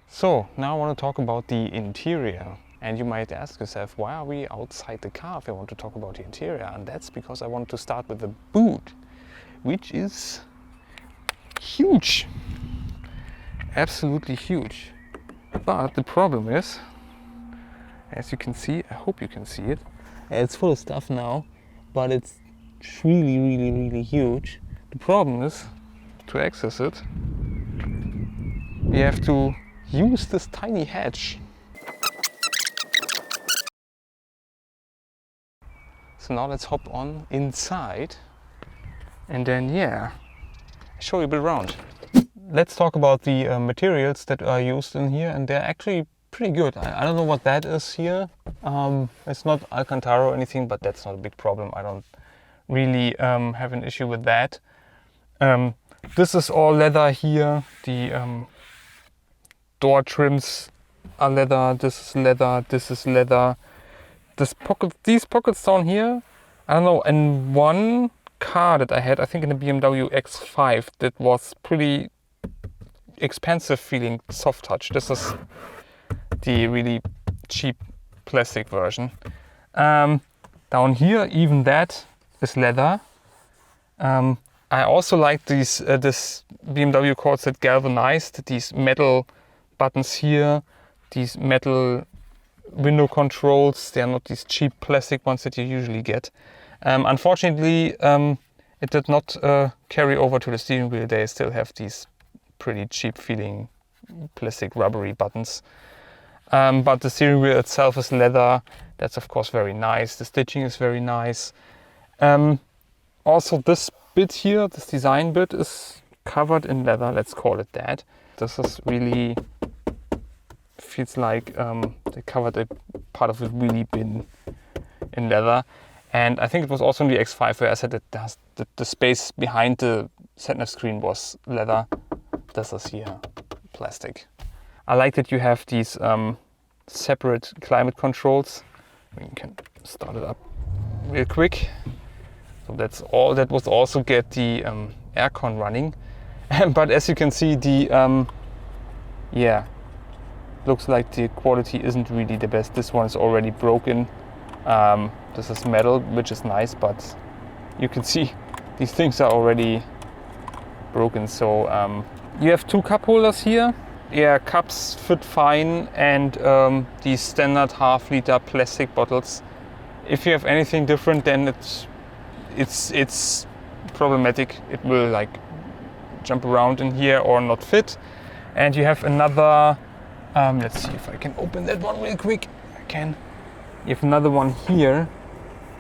So now I want to talk about the interior. And you might ask yourself, why are we outside the car if I want to talk about the interior? And that's because I want to start with the boot, which is huge. Absolutely huge. But the problem is, as you can see, I hope you can see it, it's full of stuff now, but it's really huge. The problem is, to access it, we have to use this tiny hatch. So now let's hop on inside and then show you a bit around. Let's talk about the materials that are used in here, and they're actually pretty good. I don't know what that is here. It's not Alcantara or anything, but that's not a big problem. I don't really have an issue with that. This is all leather here. The door trims are leather. This is leather. This is leather. These pockets down here, I don't know, in one car that I had, I think in the BMW X5, that was pretty expensive feeling soft touch. This is the really cheap plastic version. Down here, even that is leather. I also like this BMW calls it galvanized, these metal buttons here, these metal window controls. They are not these cheap plastic ones that you usually get. Unfortunately, it did not carry over to the steering wheel. They still have these pretty cheap feeling plastic rubbery buttons. But the steering wheel itself is leather. That's of course very nice. The stitching is very nice. Also this bit here, this design bit, is covered in leather, let's call it that. This is really, feels like they covered a part of it really in leather. And I think it was also in the X5 where I said that the space behind the SatNav screen was leather. This is here plastic. I like that you have these separate climate controls. We can start it up real quick. So that's all. That was also get the aircon running. But as you can see, the looks like the quality isn't really the best. This one is already broken. This is metal, which is nice, but you can see these things are already broken. So you have two cup holders here. Yeah, cups fit fine, and these standard half-liter plastic bottles. If you have anything different, then it's problematic. It will like jump around in here or not fit. And you have another. Let's see if I can open that one real quick. I can. You have another one here,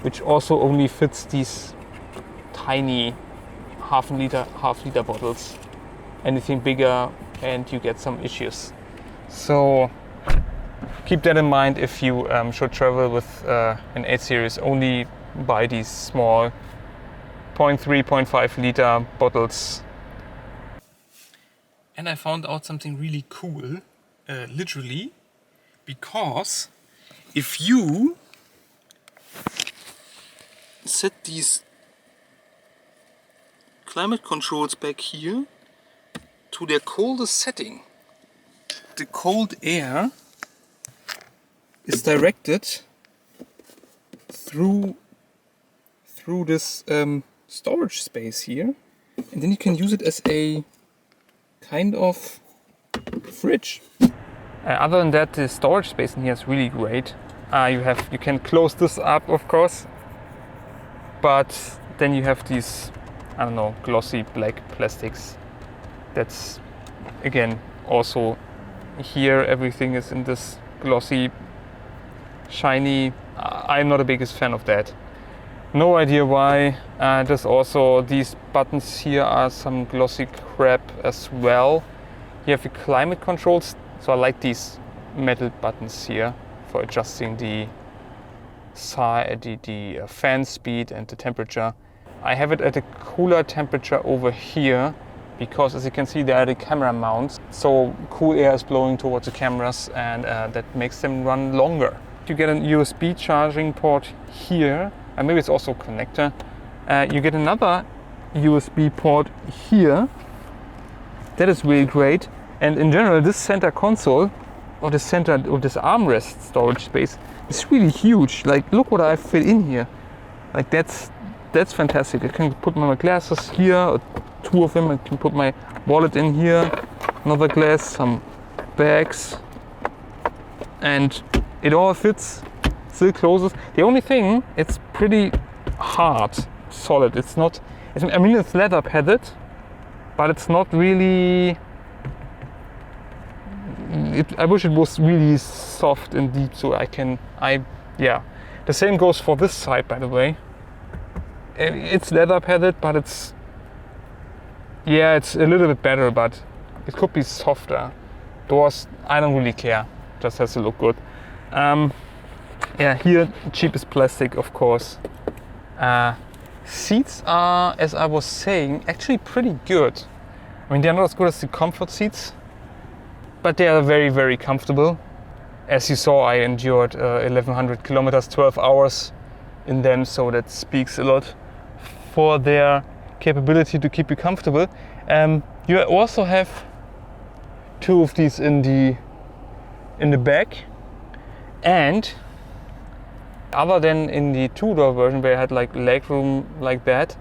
which also only fits these tiny half-liter bottles. Anything bigger, and you get some issues. So keep that in mind if you should travel with an 8 Series. Only buy these small 0.3, 0.5 liter bottles. And I found out something really cool, literally, because if you set these climate controls back here to their coldest setting, the cold air is directed through this storage space here, and then you can use it as a kind of fridge. Other than that, the storage space in here is really great. You can close this up, of course, but then you have these, I don't know, glossy black plastics. That's again also here everything is in this glossy, shiny. I'm not the biggest fan of that. No idea why. There's also these buttons here are some glossy crap as well. You have the climate controls, so I like these metal buttons here for adjusting the fan speed and the temperature. I have it at a cooler temperature over here because, as you can see, there are the camera mounts, so cool air is blowing towards the cameras, and that makes them run longer. You get a USB charging port here, and maybe it's also a connector. You get another USB port here. That is really great. And in general, this center console, or this armrest storage space, is really huge. Like, look what I fit in here. Like, that's fantastic. I can put my glasses here, 2 of them. I can put my wallet in here, another glass, some bags, and it all fits, still closes. The only thing, it's pretty hard, solid. It's not, I mean, it's leather padded, but it's not really, I wish it was really soft and deep, so yeah. The same goes for this side, by the way. It's leather padded, but it's a little bit better, but it could be softer. Doors, I don't really care, just has to look good. Yeah, here, cheapest plastic, of course. Seats are, as I was saying, actually pretty good. I mean, they're not as good as the comfort seats, but they are very, very comfortable. As you saw, I endured 1100 kilometers, 12 hours in them, so that speaks a lot for their capability to keep you comfortable. You also have 2 of these in the back, and other than in the 2-door version where I had like leg room like that,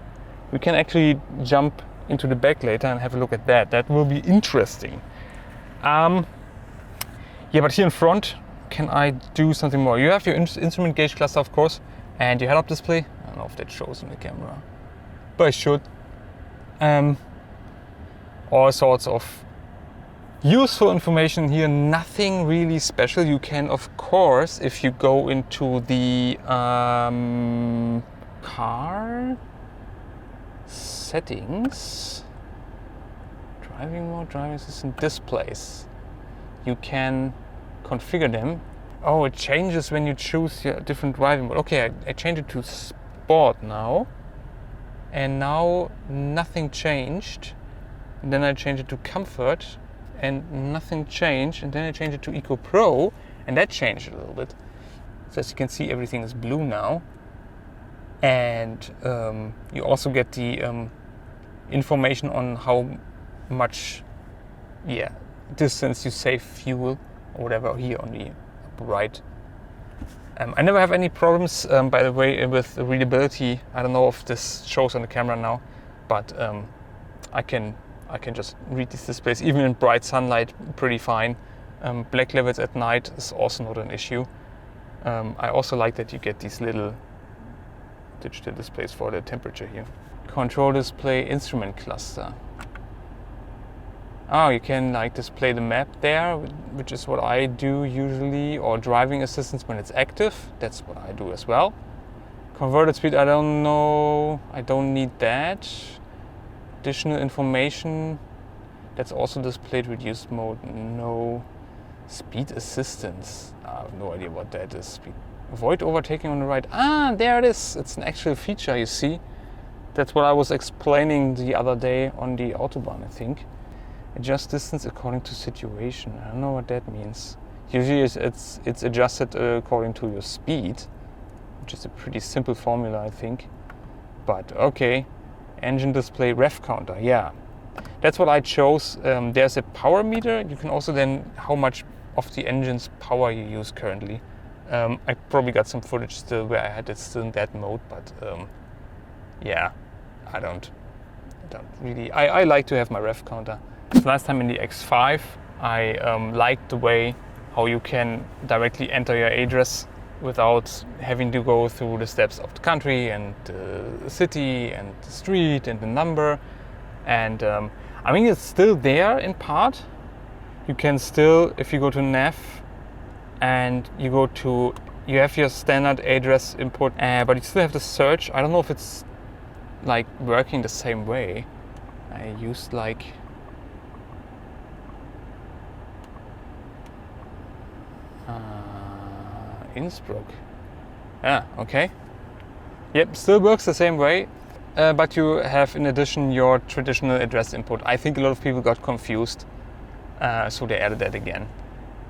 we can actually jump into the back later and have a look at that. That will be interesting. Yeah, but here in front, can I do something more? You have your instrument gauge cluster, of course, and your head-up display. I don't know if that shows in the camera, but it should. All sorts of useful information here, nothing really special. You can, of course, if you go into the car settings, driving mode, driving assistant displays, you can configure them. Oh, it changes when you choose your different driving mode. Okay, I changed it to sport now, and now nothing changed. And then I changed it to comfort, and nothing changed. And then I changed it to Eco Pro, and that changed a little bit. So as you can see, everything is blue now. And you also get the information on how much distance you save fuel or whatever here on the upper right. I never have any problems, by the way, with readability. I don't know if this shows on the camera now, but I can just read these displays even in bright sunlight pretty fine. Black levels at night is also not an issue. I also like that you get these little digital displays for the temperature here. Control display instrument cluster. Oh, you can like display the map there, which is what I do usually, or driving assistance when it's active. That's what I do as well. Converted speed, I don't know. I don't need that. Additional information, that's also displayed reduced mode. No. Speed assistance, I have no idea what that is. Avoid overtaking on the right. Ah, there it is. It's an actual feature, you see. That's what I was explaining the other day on the Autobahn, I think. Adjust distance according to situation. I don't know what that means. Usually it's adjusted according to your speed, which is a pretty simple formula, I think. But okay. Engine display ref counter, yeah. That's what I chose. There's a power meter. You can also then how much of the engine's power you use currently. I probably got some footage still where I had it still in that mode, but yeah, I don't really. I like to have my ref counter. Last time in the X5, I liked the way how you can directly enter your address without having to go through the steps of the country and the city and the street and the number. And I mean, it's still there in part. You can still, if you go to nav and you have your standard address input, but you still have to search. I don't know if it's like working the same way. I used like Innsbruck. Yeah, okay. Yep, still works the same way, but you have in addition your traditional address input. I think a lot of people got confused, so they added that again.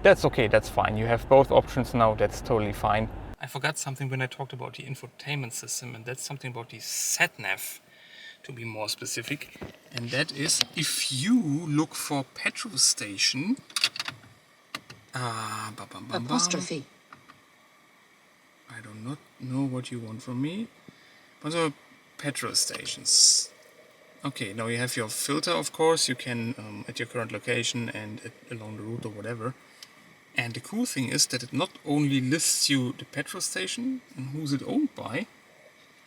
That's okay, that's fine. You have both options now, that's totally fine. I forgot something when I talked about the infotainment system, and that's something about the SatNav. to be more specific. And that is, if you look for petrol station, apostrophe. I do not know what you want from me. But there are petrol stations. Okay, now you have your filter, of course. You can at your current location and along the route or whatever. And the cool thing is that it not only lists you the petrol station and who's it owned by,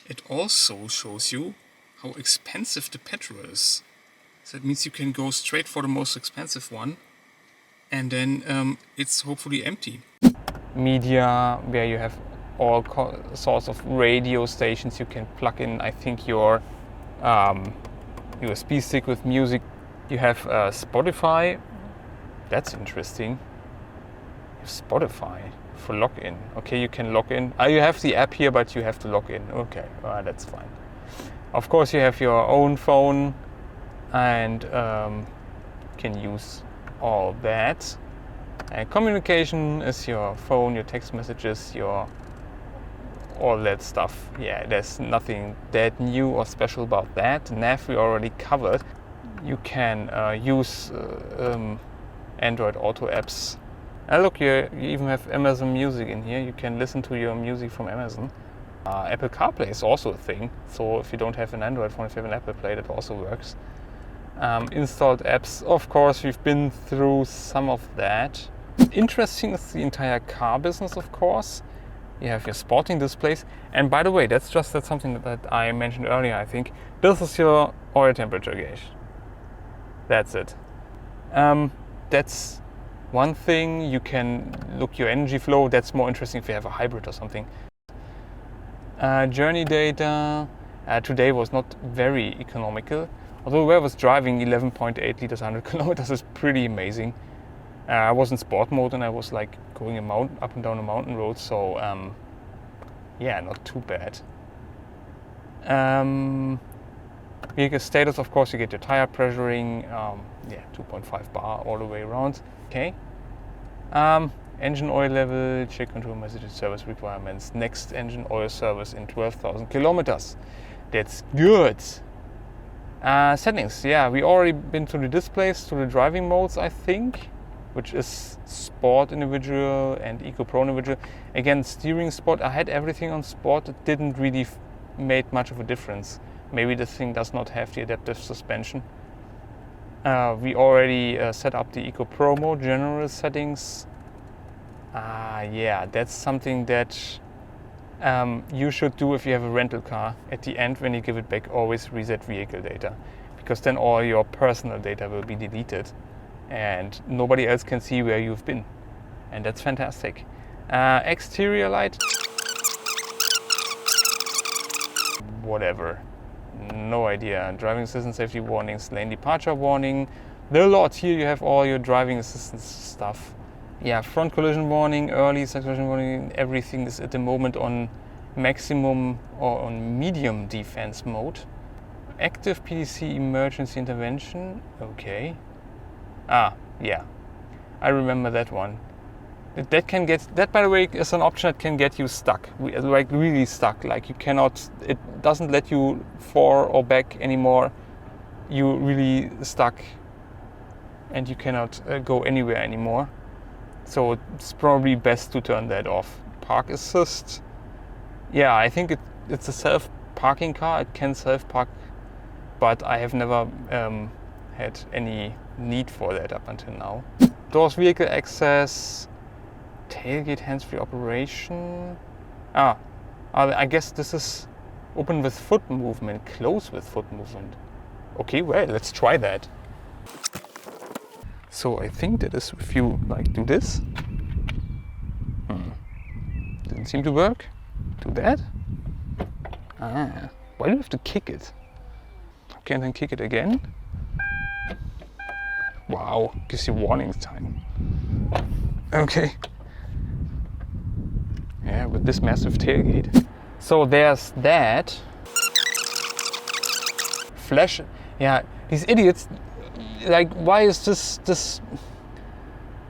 it also shows you how expensive the petrol is. So that means you can go straight for the most expensive one, and then it's hopefully empty. Media, where you have all sorts of radio stations you can plug in. I think your USB stick with music. You have Spotify. That's interesting. Spotify for login. Okay, you can log in. You have the app here, but you have to log in. Okay, that's fine. Of course, you have your own phone and can use all that. And communication is your phone, your text messages, your all that stuff. Yeah, there's nothing that new or special about that. Nav we already covered. You can use Android Auto apps. And look, you even have Amazon Music in here. You can listen to your music from Amazon. Apple CarPlay is also a thing. So if you don't have an Android phone, if you have an Apple Play, that also works. Installed apps, of course, we've been through some of that. Interesting is the entire car business, of course. You have your sporting displays. And by the way, that's something that I mentioned earlier, I think. This is your oil temperature gauge. That's it. That's one thing. You can look your energy flow. That's more interesting if you have a hybrid or something. Journey data. Today was not very economical. Although where I was driving 11.8 liters 100 kilometers is pretty amazing. I was in sport mode and I was like going up and down a mountain road. So yeah, not too bad. Vehicle status, of course, you get your tire pressuring. Yeah, 2.5 bar all the way around. Okay. Engine oil level, check control messages, service requirements. Next engine oil service in 12,000 kilometers. That's good. Settings, yeah, we already been to the displays, to the driving modes, I think, which is Sport individual and Eco Pro individual. Again, steering Sport, I had everything on Sport. It didn't really made much of a difference. Maybe the thing does not have the adaptive suspension. We already set up the Eco Pro mode, general settings. Yeah, that's something that you should do if you have a rental car. At the end, when you give it back, always reset vehicle data, because then all your personal data will be deleted and nobody else can see where you've been, and that's fantastic. Exterior light, whatever, no idea. Driving assistance safety warnings, lane departure warning. There are lots here. You have all your driving assistance stuff. Yeah, front collision warning, early side collision warning. Everything is at the moment on maximum or on medium defense mode. Active PDC emergency intervention. Okay. Yeah, I remember that one. That can get, that by the way is an option that can get you stuck, like really stuck. Like you cannot, it doesn't let you forward or back anymore. You really stuck and you cannot go anywhere anymore. So it's probably best to turn that off. Park assist. Yeah, I think it's a self-parking car. It can self-park, but I have never had any need for that up until now. Doors vehicle access, tailgate hands-free operation. I guess this is open with foot movement, close with foot movement. Okay, well, let's try that. So I think that is if you like do this. Didn't seem to work. Do that. Why do you have to kick it? Okay, and then kick it again. Wow, gives you warning time. Okay. Yeah, with this massive tailgate. So there's that. Flash. Yeah, these idiots. Like, why is this?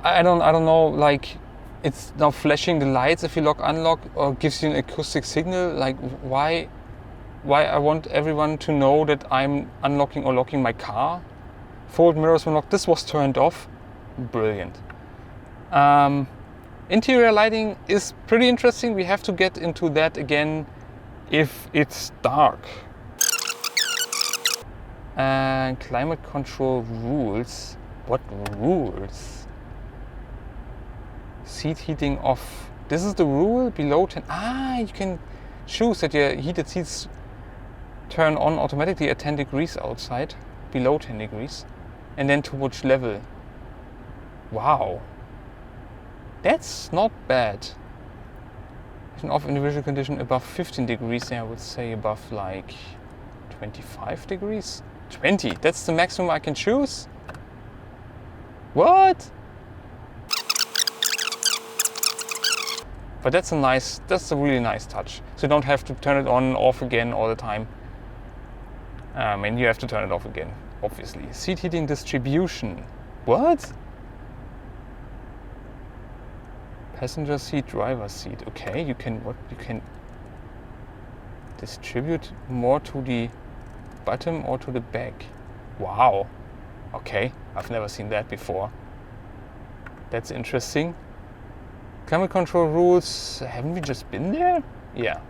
I don't know. Like, it's now flashing the lights if you lock unlock, or gives you an acoustic signal. Like, why why I want everyone to know that I'm unlocking or locking my car. Forward mirrors when locked. This was turned off. Brilliant. Interior lighting is pretty interesting. We have to get into that again if it's dark. And climate control rules. What rules? Seat heating off. This is the rule below 10. You can choose that your heated seats turn on automatically at 10 degrees outside, below 10 degrees, and then to which level. Wow, that's not bad. An off individual condition above 15 degrees, I would say above like 25 degrees. 20, that's the maximum I can choose? What? But that's a really nice touch. So you don't have to turn it on and off again all the time. And you have to turn it off again, obviously. Seat heating distribution. What? Passenger seat, driver seat. Okay, you can distribute more to the bottom or to the back. Wow. Okay, I've never seen that before. That's interesting. Climate control rules, haven't we just been there? Yeah.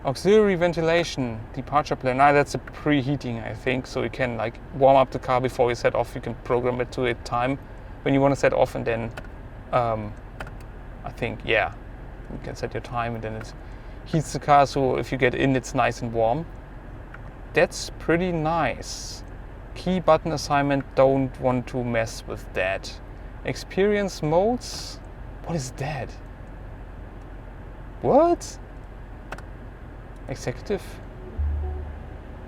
Auxiliary ventilation, departure plan. That's a preheating, I think. So you can like warm up the car before you set off. You can program it to a time when you want to set off, and then I think, yeah, you can set your time and then it heats the car. So if you get in, it's nice and warm. That's pretty nice. Key button assignment, don't want to mess with that. Experience modes. What is that? What? Executive?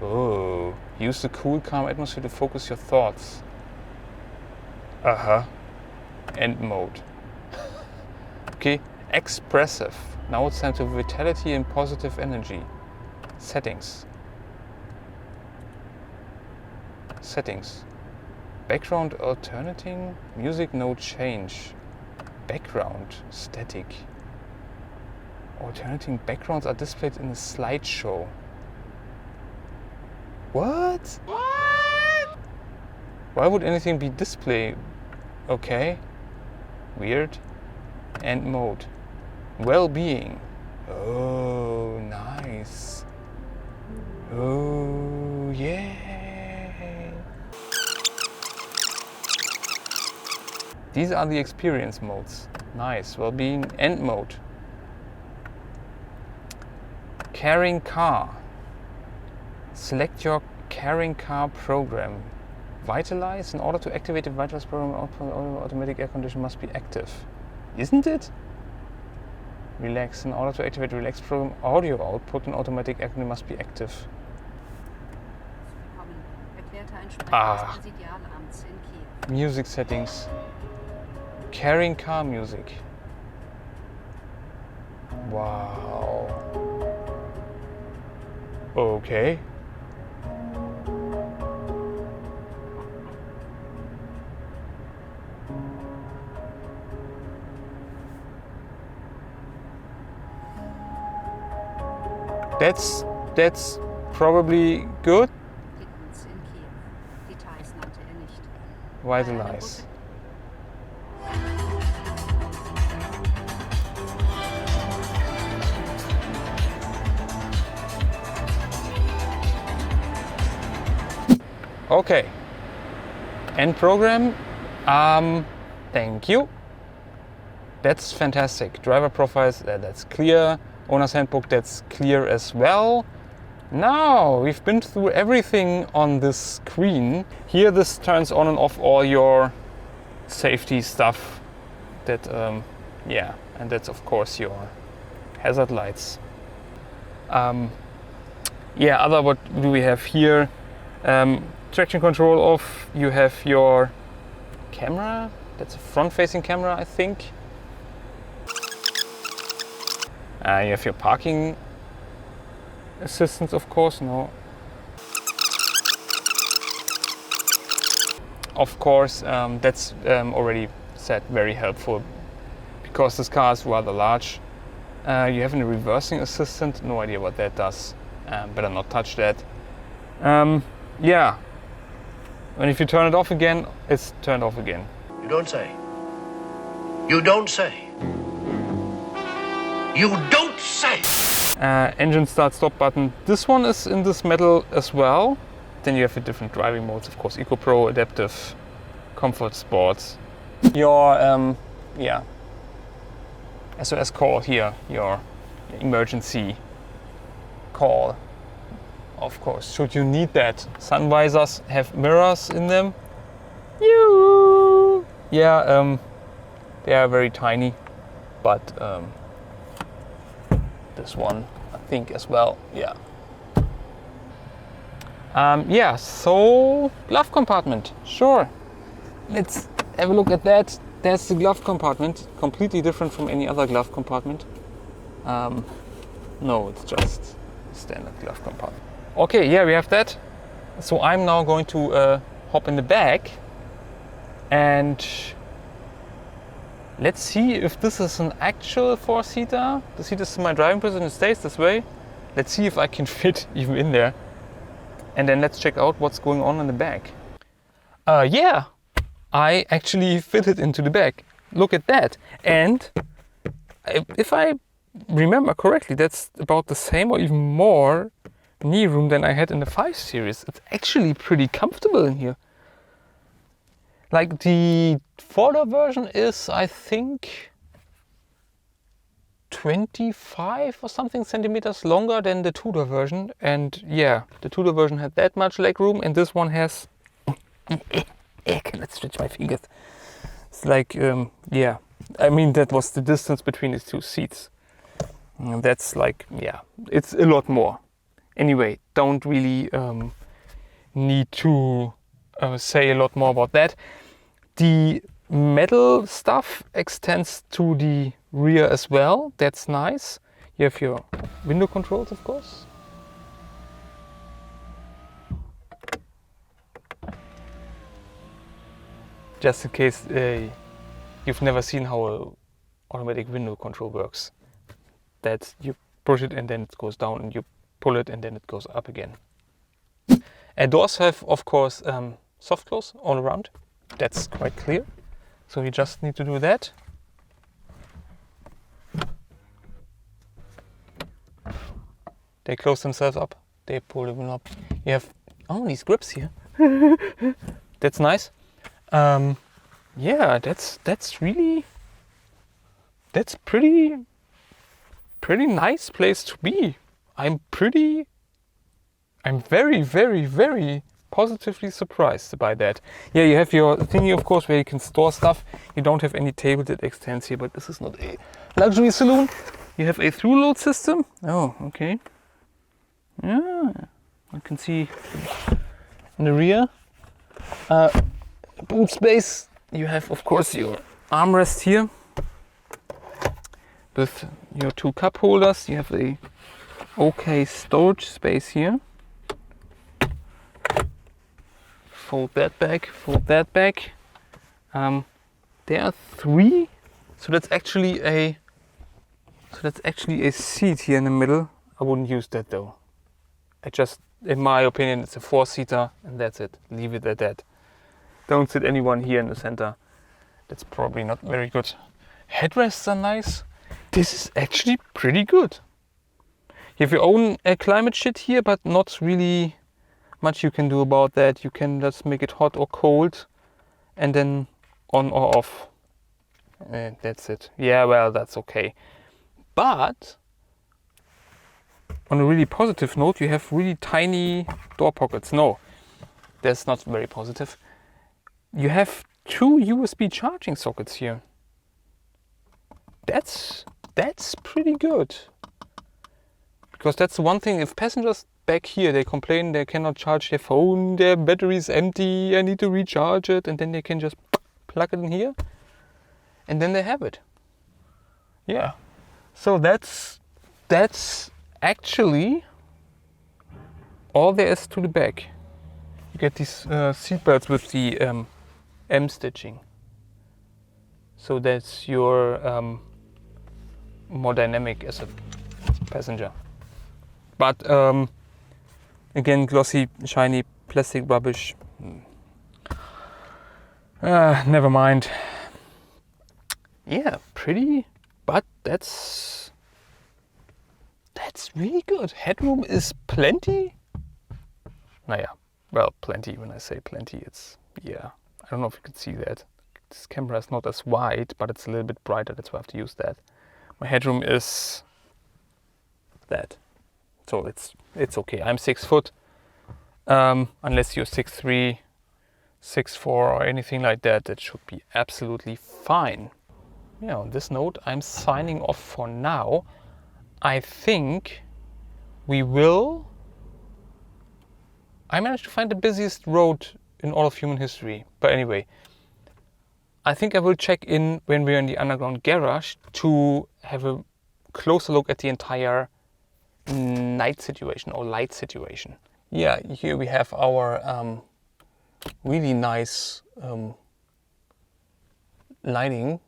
Oh, use the cool, calm atmosphere to focus your thoughts. End mode. Okay, expressive. Now it's time to vitality and positive energy. Settings. Settings. Background alternating. Music no change. Background static. Alternating backgrounds are displayed in a slideshow. What? What? Why would anything be displayed? Okay. Weird. End mode. Well-being. Oh, nice. Oh, yeah. These are the experience modes. Nice. Well-being. End mode. Carrying car. Select your carrying car program. Vitalize. In order to activate the Vitalize program, automatic air condition must be active. Isn't it? Relax. In order to activate the relax program, audio output and automatic air condition must be active. Music settings. Carrying car music. Wow. Okay. That's probably good. Vitalize. Okay. End program. Thank you. That's fantastic. Driver profiles, that's clear. Owner's handbook, that's clear as well. Now we've been through everything on this screen. Here this turns on and off all your safety stuff. That yeah, and that's of course your hazard lights. Yeah, other what do we have here? Traction control off. You have your camera. That's a front-facing camera, I think. You have your parking assistance, of course. No. Of course, that's already said, very helpful because this car is rather large. You have a reversing assistant. No idea what that does. Better not touch that. Yeah, and if you turn it off again, it's turned off again. You don't say. You don't say. You don't say. Engine start stop button. This one is in this metal as well. Then you have the different driving modes, of course, Eco Pro, Adaptive, Comfort, Sports. Your yeah, SOS call here, your emergency call, of course, should you need that. Sun visors have mirrors in them. Yeah, they are very tiny, but this one I think as well. Yeah. Yeah, so glove compartment, sure. Let's have a look at that. There's the glove compartment, completely different from any other glove compartment. No, it's just a standard glove compartment. Okay, yeah, we have that. So I'm now going to hop in the back and let's see if this is an actual four-seater. The seat is in my driving position, it stays this way. Let's see if I can fit even in there. And then let's check out what's going on in the back. Yeah, I actually fit it into the back. Look at that. And if I remember correctly, that's about the same or even more knee room than I had in the 5 Series. It's actually pretty comfortable in here. Like the 4-door version is, I think, 25 or something centimeters longer than the 2-door version. And yeah, the 2-door version had that much leg room and this one has... Let's stretch my fingers. It's like, yeah, I mean, that was the distance between these two seats. And that's like, yeah, it's a lot more. Anyway, don't really need to say a lot more about that. The metal stuff extends to the rear as well. That's nice. You have your window controls, of course. Just in case you've never seen how an automatic window control works. That you push it and then it goes down, and you pull it and then it goes up again. Doors have, of course, soft close all around. That's quite clear. So you just need to do that. They close themselves up. They pull them up. You have these grips here. That's nice. Yeah, that's pretty nice place to be. I'm very, very, very positively surprised by that. Yeah, you have your thingy, of course, where you can store stuff. You don't have any table that extends here, but this is not a luxury saloon. You have a through load system. Oh, okay. Yeah, you can see in the rear. Boot space. You have, of course, your armrest here with your 2 cup holders. You have a okay storage space here. Fold that back, fold that back. There are 3, so that's actually a seat here in the middle. I wouldn't use that though. In my opinion, it's a 4-seater and that's it. Leave it at that. Don't sit anyone here in the center. That's probably not very good. Headrests are nice. This is actually pretty good. You have your own climate shit here, but not really much you can do about that. You can just make it hot or cold and then on or off. That's it. Yeah, well, that's okay. But on a really positive note, you have really tiny door pockets. No, that's not very positive. You have 2 USB charging sockets here. That's pretty good. Because that's the one thing, if passengers back here, they complain they cannot charge their phone, their battery is empty, I need to recharge it, and then they can just plug it in here, and then they have it. Yeah. So that's actually all there is to the back. You get these seat belts with the M stitching. So that's your more dynamic as a passenger. But Again, glossy, shiny plastic rubbish. Never mind. Yeah, pretty, but that's really good. Headroom is plenty. Naja, well, plenty. When I say plenty, it's, yeah, I don't know if you can see that. This camera is not as wide, but it's a little bit brighter. That's why I have to use that. My headroom is that, so it's okay. I'm 6 foot. Unless you're 6'3", 6'4", or anything like that, that should be absolutely fine. Yeah, on this note, I'm signing off for now. I think we will. I managed to find the busiest road in all of human history. But anyway, I think I will check in when we're in the underground garage to have a closer look at the entire night situation or light situation. Yeah, here we have our really nice lighting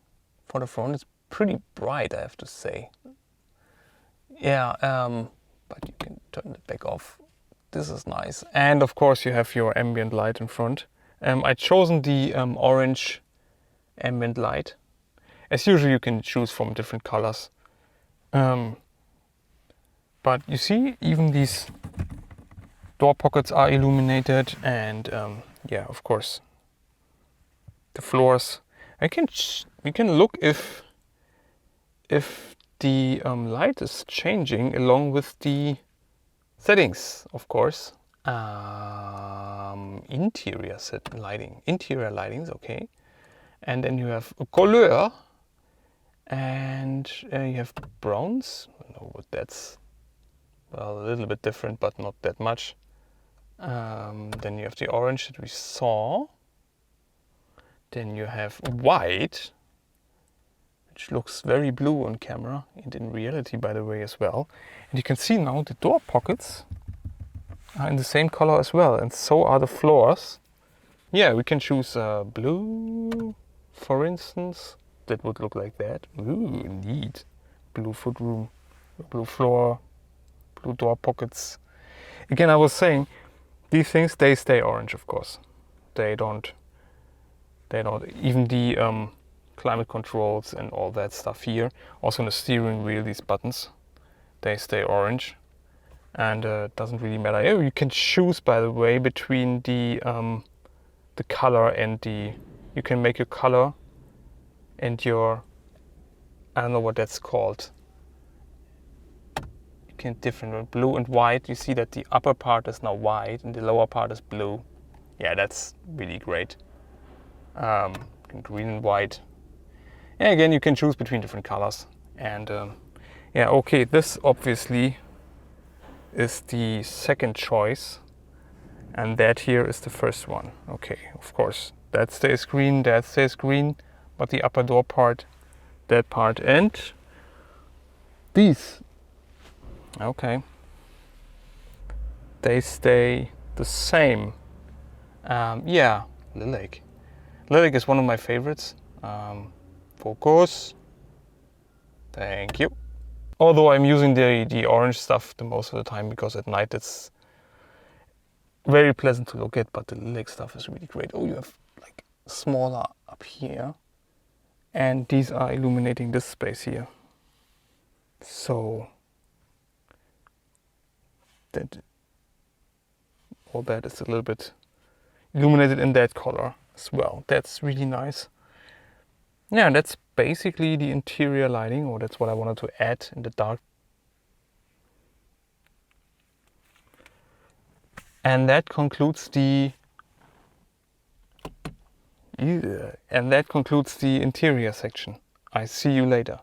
for the front. It's pretty bright, I have to say. Yeah, but you can turn it back off. This is nice. And of course you have your ambient light in front. I've chosen the orange ambient light. As usual, you can choose from different colors. But you see, even these door pockets are illuminated, and yeah, of course, the floors. We can look if the light is changing along with the settings, of course. Interior lightings, okay. And then you have couleur, and you have browns. I don't know what that's. Well, a little bit different, but not that much. Then you have the orange that we saw. Then you have white, which looks very blue on camera and in reality, by the way, as well. And you can see now the door pockets are in the same color as well, and so are the floors. Yeah, we can choose blue, for instance. That would look like that. Ooh, neat. Blue footroom, blue floor, blue door pockets. Again, I was saying, these things, they stay orange, of course. They don't even the climate controls and all that stuff here. Also on the steering wheel, these buttons, they stay orange. And it doesn't really matter. Oh, you can choose, by the way, between the color and you can make your color and your, I don't know what that's called. You can different blue and white. You see that the upper part is now white and the lower part is blue. Yeah, that's really great. Green and white. And again, you can choose between different colors. And yeah, okay, this obviously is the second choice, and that here is the first one. Okay, of course, that stays green, but the upper door part, that part, and these, okay, they stay the same. Yeah, lilac. Lilac is one of my favorites. Focus. Thank you. Although I'm using the orange stuff the most of the time, because at night it's very pleasant to look at, but the lilac stuff is really great. Oh, you have like smaller up here, and these are illuminating this space here. So that all that is a little bit illuminated in that color as well. That's really nice. Yeah, that's basically the interior lighting, or that's what I wanted to add in the dark. And that concludes the interior section. I see you later.